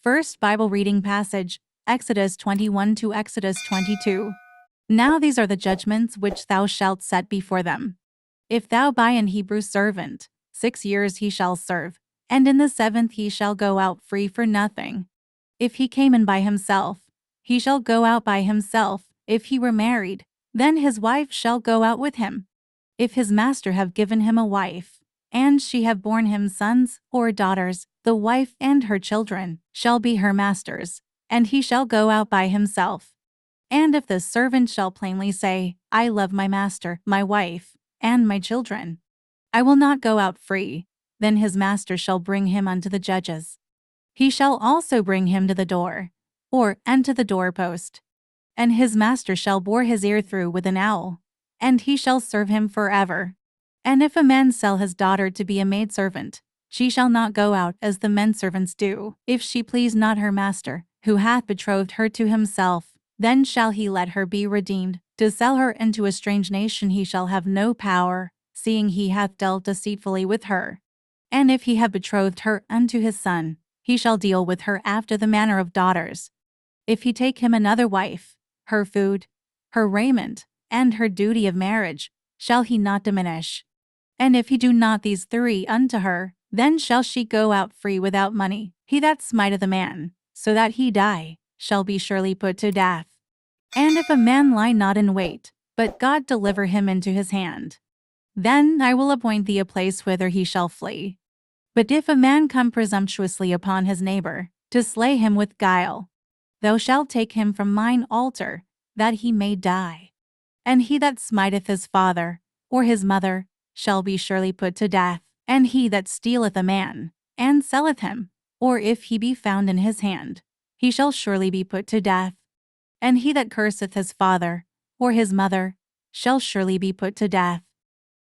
First Bible reading passage, Exodus 21 to Exodus 22. Now these are the judgments which thou shalt set before them. If thou buy an Hebrew servant, 6 years he shall serve, and in the 7th he shall go out free for nothing. If he came in by himself, he shall go out by himself. If he were married, then his wife shall go out with him. If his master have given him a wife, and she have borne him sons or daughters, the wife and her children shall be her master's, and he shall go out by himself. And if the servant shall plainly say, I love my master, my wife, and my children, I will not go out free, then his master shall bring him unto the judges. He shall also bring him to the door, and to the doorpost. And his master shall bore his ear through with an awl, and he shall serve him forever. And if a man sell his daughter to be a maidservant, she shall not go out as the menservants do. If she please not her master, who hath betrothed her to himself, then shall he let her be redeemed. To sell her into a strange nation he shall have no power, seeing he hath dealt deceitfully with her. And if he have betrothed her unto his son, he shall deal with her after the manner of daughters. If he take him another wife, her food, her raiment, and her duty of marriage shall he not diminish. And if he do not these 3 unto her, then shall she go out free without money. He that smiteth a man, so that he die, shall be surely put to death. And if a man lie not in wait, but God deliver him into his hand, then I will appoint thee a place whither he shall flee. But if a man come presumptuously upon his neighbor, to slay him with guile, thou shalt take him from mine altar, that he may die. And he that smiteth his father, or his mother, shall be surely put to death. And he that stealeth a man, and selleth him, or if he be found in his hand, he shall surely be put to death. And he that curseth his father, or his mother, shall surely be put to death.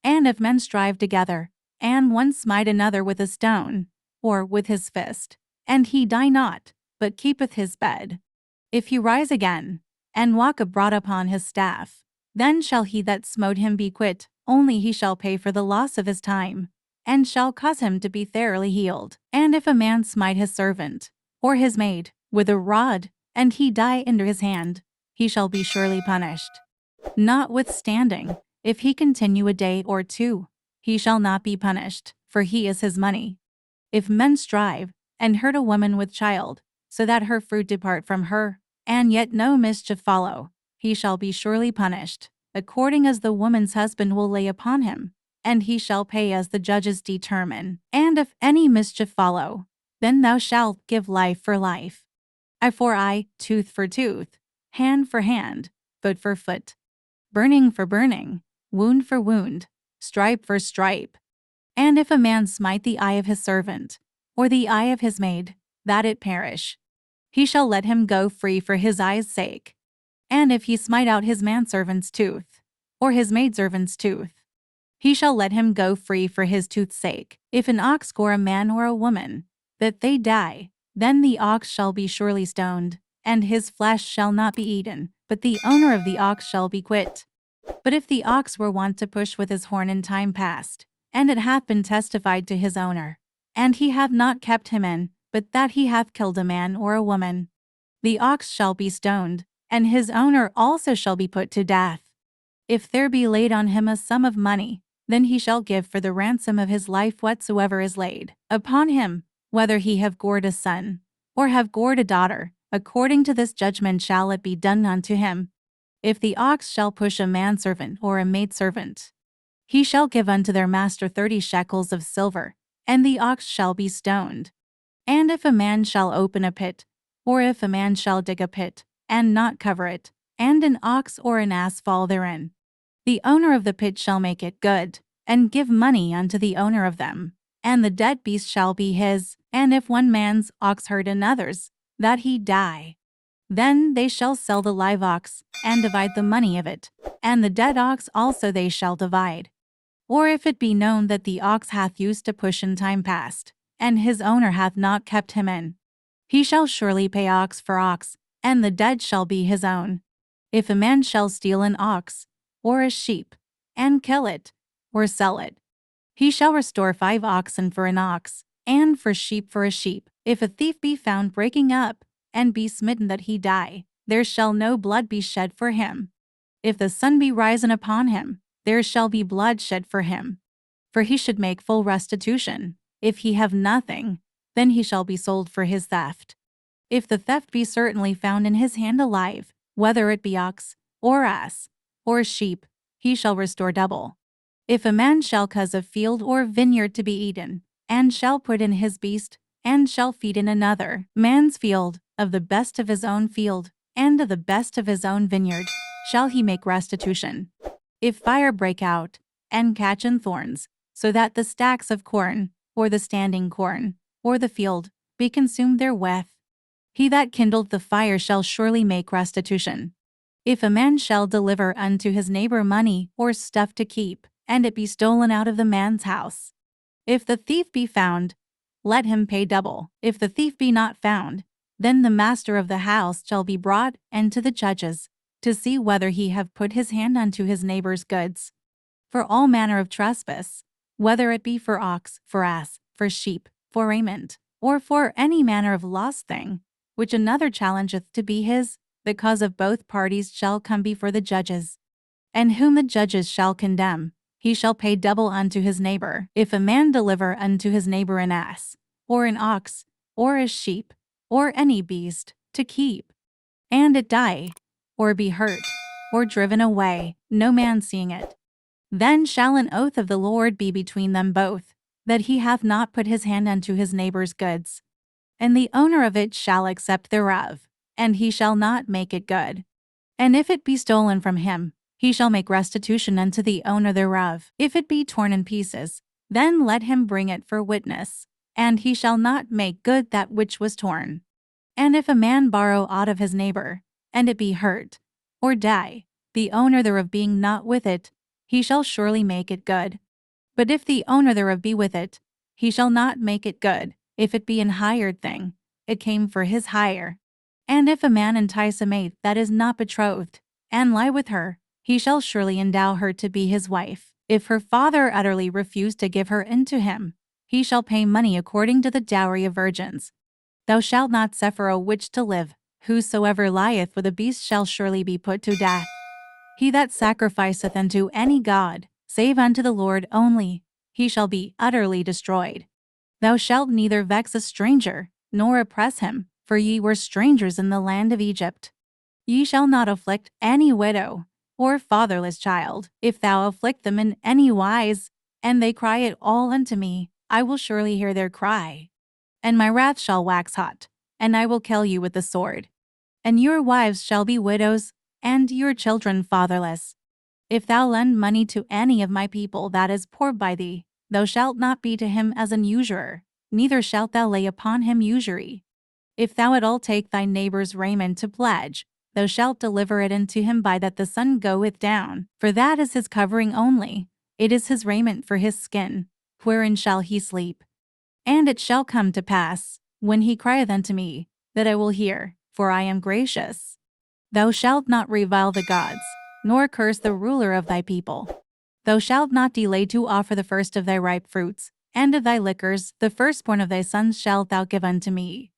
And if men strive together, and one smite another with a stone, or with his fist, and he die not, but keepeth his bed, if he rise again, and walk abroad upon his staff, then shall he that smote him be quit, only he shall pay for the loss of his time, and shall cause him to be thoroughly healed. And if a man smite his servant, or his maid, with a rod, and he die under his hand, he shall be surely punished. Notwithstanding, if he continue a day or 2, he shall not be punished, for he is his money. If men strive, and hurt a woman with child, so that her fruit depart from her, and yet no mischief follow, he shall be surely punished, according as the woman's husband will lay upon him, and he shall pay as the judges determine. And if any mischief follow, then thou shalt give life for life, eye for eye, tooth for tooth, hand for hand, foot for foot, burning for burning, wound for wound, stripe for stripe. And if a man smite the eye of his servant, or the eye of his maid, that it perish, he shall let him go free for his eye's sake. And if he smite out his manservant's tooth, or his maidservant's tooth, he shall let him go free for his tooth's sake. If an ox gore a man or a woman, that they die, then the ox shall be surely stoned, and his flesh shall not be eaten, but the owner of the ox shall be quit. But if the ox were wont to push with his horn in time past, and it hath been testified to his owner, and he hath not kept him in, but that he hath killed a man or a woman, the ox shall be stoned, and his owner also shall be put to death. If there be laid on him a sum of money, then he shall give for the ransom of his life whatsoever is laid upon him, whether he have gored a son, or have gored a daughter, according to this judgment shall it be done unto him. If the ox shall push a manservant or a maidservant, he shall give unto their master 30 shekels of silver, and the ox shall be stoned. And if a man shall open a pit, or if a man shall dig a pit, and not cover it, and an ox or an ass fall therein, the owner of the pit shall make it good, and give money unto the owner of them, and the dead beast shall be his. And if one man's ox hurt another's, that he die, then they shall sell the live ox, and divide the money of it, and the dead ox also they shall divide. Or if it be known that the ox hath used to push in time past, and his owner hath not kept him in, he shall surely pay ox for ox, and the dead shall be his own. If a man shall steal an ox, or a sheep, and kill it, or sell it, he shall restore 5 oxen for an ox, and for sheep for a sheep. If a thief be found breaking up, and be smitten that he die, there shall no blood be shed for him. If the sun be risen upon him, there shall be blood shed for him. For he should make full restitution. If he have nothing, then he shall be sold for his theft. If the theft be certainly found in his hand alive, whether it be ox, or ass, or sheep, he shall restore double. If a man shall cause a field or vineyard to be eaten, and shall put in his beast, and shall feed in another man's field, of the best of his own field, and of the best of his own vineyard, shall he make restitution. If fire break out, and catch in thorns, so that the stacks of corn, or the standing corn, or the field, be consumed therewith, he that kindled the fire shall surely make restitution. If a man shall deliver unto his neighbor money or stuff to keep, and it be stolen out of the man's house, if the thief be found, let him pay double. If the thief be not found, then the master of the house shall be brought unto the judges, to see whether he have put his hand unto his neighbor's goods. For all manner of trespass, whether it be for ox, for ass, for sheep, for raiment, or for any manner of lost thing, which another challengeth to be his, the cause of both parties shall come before the judges. And whom the judges shall condemn, he shall pay double unto his neighbor. If a man deliver unto his neighbor an ass, or an ox, or a sheep, or any beast, to keep, and it die, or be hurt, or driven away, no man seeing it, then shall an oath of the Lord be between them both, that he hath not put his hand unto his neighbor's goods. And the owner of it shall accept thereof, and he shall not make it good. And if it be stolen from him, he shall make restitution unto the owner thereof. If it be torn in pieces, then let him bring it for witness, and he shall not make good that which was torn. And if a man borrow aught of his neighbor, and it be hurt, or die, the owner thereof being not with it, he shall surely make it good. But if the owner thereof be with it, he shall not make it good. If it be an hired thing, it came for his hire. And if a man entice a maid that is not betrothed, and lie with her, he shall surely endow her to be his wife. If her father utterly refuse to give her into him, he shall pay money according to the dowry of virgins. Thou shalt not suffer a witch to live. Whosoever lieth with a beast shall surely be put to death. He that sacrificeth unto any god, save unto the Lord only, he shall be utterly destroyed. Thou shalt neither vex a stranger, nor oppress him, for ye were strangers in the land of Egypt. Ye shall not afflict any widow, or fatherless child. If thou afflict them in any wise, and they cry at all unto me, I will surely hear their cry. And my wrath shall wax hot, and I will kill you with the sword. And your wives shall be widows, and your children fatherless. If thou lend money to any of my people that is poor by thee, thou shalt not be to him as an usurer, neither shalt thou lay upon him usury. If thou at all take thy neighbor's raiment to pledge, thou shalt deliver it unto him by that the sun goeth down, for that is his covering only, it is his raiment for his skin, wherein shall he sleep. And it shall come to pass, when he crieth unto me, that I will hear, for I am gracious. Thou shalt not revile the gods, nor curse the ruler of thy people. Thou shalt not delay to offer the first of thy ripe fruits, and of thy liquors the firstborn of thy sons shalt thou give unto me.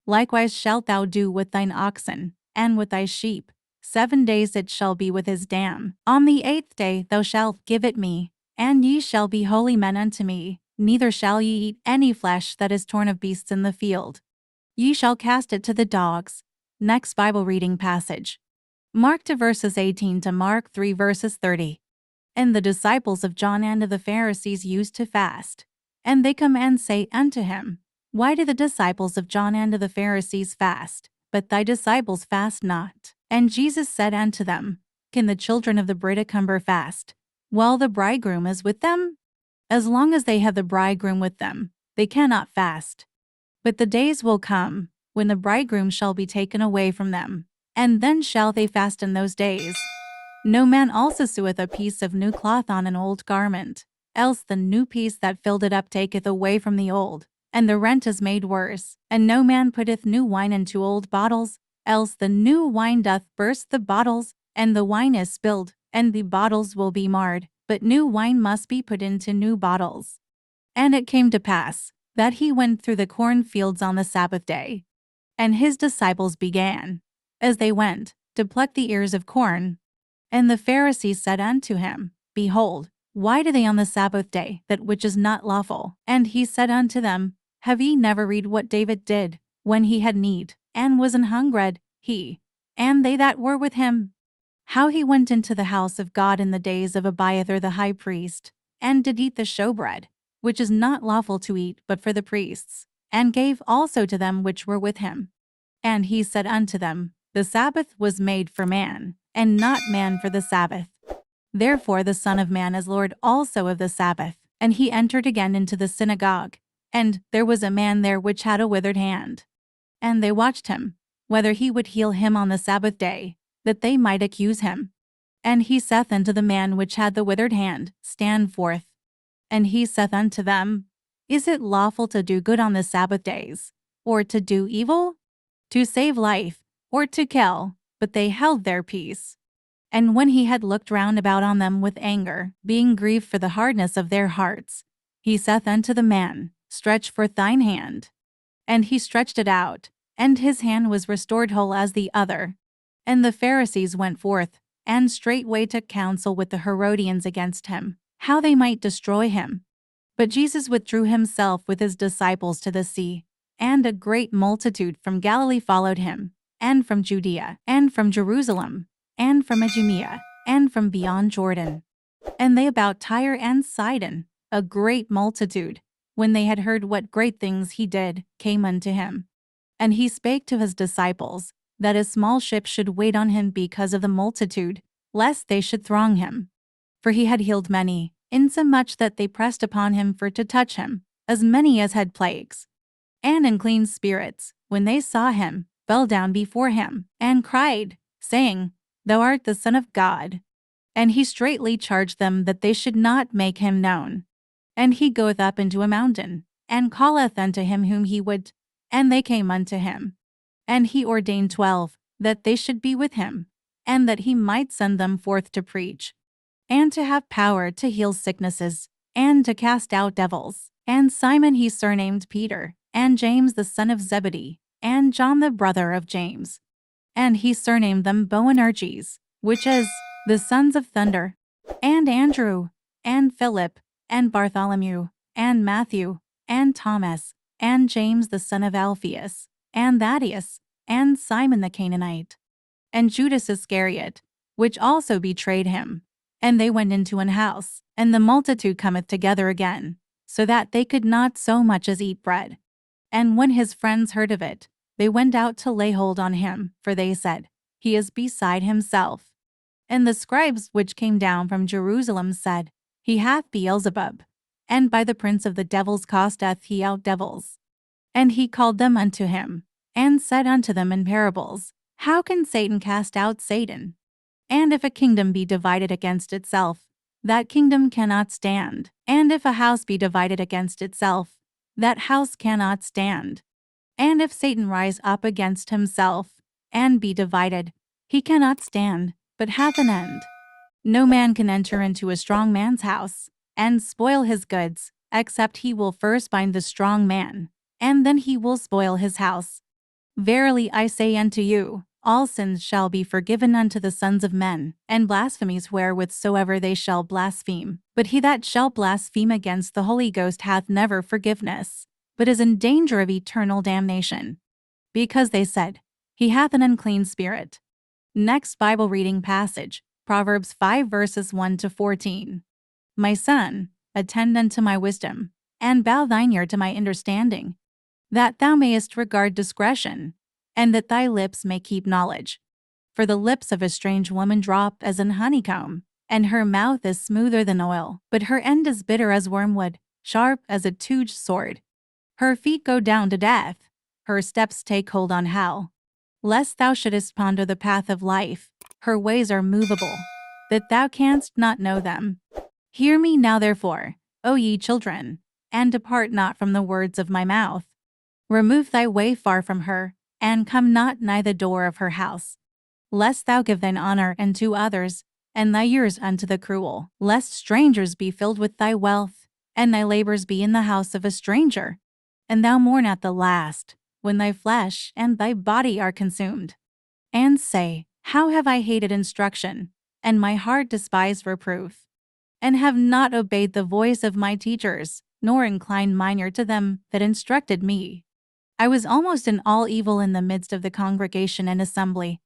Likewise shalt thou do with thine oxen, and with thy sheep. 7 days it shall be with his dam. On the 8th day thou shalt give it me, and ye shall be holy men unto me. Neither shall ye eat any flesh that is torn of beasts in the field. Ye shall cast it to the dogs. Next Bible reading passage. Mark 2 verses 18 to Mark 3 verses 30. And the disciples of John and of the Pharisees used to fast. And they come and say unto him, Why do the disciples of John and of the Pharisees fast, but thy disciples fast not? And Jesus said unto them, Can the children of the bridegroom fast, while the bridegroom is with them? As long as they have the bridegroom with them, they cannot fast. But the days will come, when the bridegroom shall be taken away from them, and then shall they fast in those days. No man also seweth a piece of new cloth on an old garment, else the new piece that filled it up taketh away from the old, and the rent is made worse. And no man putteth new wine into old bottles, else the new wine doth burst the bottles, and the wine is spilled, and the bottles will be marred. But new wine must be put into new bottles. And it came to pass, that he went through the cornfields on the Sabbath day. And his disciples began, as they went, to pluck the ears of corn. And the Pharisees said unto him, Behold, why do they on the Sabbath day that which is not lawful? And he said unto them, Have ye never read what David did, when he had need, and was an hungred, he, and they that were with him? How he went into the house of God in the days of Abiathar the high priest, and did eat the showbread, which is not lawful to eat but for the priests, and gave also to them which were with him. And he said unto them, The Sabbath was made for man, and not man for the Sabbath. Therefore the Son of Man is Lord also of the Sabbath. And he entered again into the synagogue, and there was a man there which had a withered hand. And they watched him, whether he would heal him on the Sabbath day, that they might accuse him. And he saith unto the man which had the withered hand, Stand forth. And he saith unto them, Is it lawful to do good on the Sabbath days, or to do evil? To save life, or to kill? But they held their peace. And when he had looked round about on them with anger, being grieved for the hardness of their hearts, he saith unto the man, Stretch forth thine hand. And he stretched it out, and his hand was restored whole as the other. And the Pharisees went forth, and straightway took counsel with the Herodians against him, how they might destroy him. But Jesus withdrew himself with his disciples to the sea, and a great multitude from Galilee followed him, and from Judea, and from Jerusalem, and from Idumea, and from beyond Jordan. And they about Tyre and Sidon, a great multitude, when they had heard what great things he did, came unto him. And he spake to his disciples, that a small ship should wait on him because of the multitude, lest they should throng him. For he had healed many, insomuch that they pressed upon him for to touch him, as many as had plagues. And unclean spirits, when they saw him, fell down before him, and cried, saying, Thou art the Son of God. And he straitly charged them that they should not make him known. And he goeth up into a mountain, and calleth unto him whom he would, and they came unto him. And he ordained 12, that they should be with him, and that he might send them forth to preach, and to have power to heal sicknesses, and to cast out devils. And Simon he surnamed Peter, and James the son of Zebedee, and John the brother of James. And he surnamed them Boanerges, which is, the sons of thunder, and Andrew, and Philip, and Bartholomew, and Matthew, and Thomas, and James the son of Alphaeus, and Thaddeus, and Simon the Canaanite, and Judas Iscariot, which also betrayed him. And they went into an house, and the multitude cometh together again, so that they could not so much as eat bread. And when his friends heard of it, they went out to lay hold on him, for they said, He is beside himself. And the scribes which came down from Jerusalem said, He hath Beelzebub, and by the prince of the devils casteth he out devils. And he called them unto him, and said unto them in parables, How can Satan cast out Satan? And if a kingdom be divided against itself, that kingdom cannot stand. And if a house be divided against itself, that house cannot stand. And if Satan rise up against himself, and be divided, he cannot stand, but hath an end. No man can enter into a strong man's house, and spoil his goods, except he will first bind the strong man, and then he will spoil his house. Verily I say unto you, all sins shall be forgiven unto the sons of men, and blasphemies wherewithsoever they shall blaspheme. But he that shall blaspheme against the Holy Ghost hath never forgiveness, but is in danger of eternal damnation. Because they said, He hath an unclean spirit. Next Bible reading passage, Proverbs 5 verses 1 to 14. My son, attend unto my wisdom, and bow thine ear to my understanding, that thou mayest regard discretion, and that thy lips may keep knowledge. For the lips of a strange woman drop as an honeycomb, and her mouth is smoother than oil, but her end is bitter as wormwood, sharp as a two-edged sword. Her feet go down to death, her steps take hold on hell. Lest thou shouldest ponder the path of life, her ways are movable, that thou canst not know them. Hear me now therefore, O ye children, and depart not from the words of my mouth. Remove thy way far from her, and come not nigh the door of her house. Lest thou give thine honor unto others, and thy years unto the cruel. Lest strangers be filled with thy wealth, and thy labors be in the house of a stranger. and thou mourn at the last, when thy flesh and thy body are consumed. And say, How have I hated instruction, and my heart despised reproof, and have not obeyed the voice of my teachers, nor inclined mine ear to them that instructed me. I was almost in all evil in the midst of the congregation and assembly,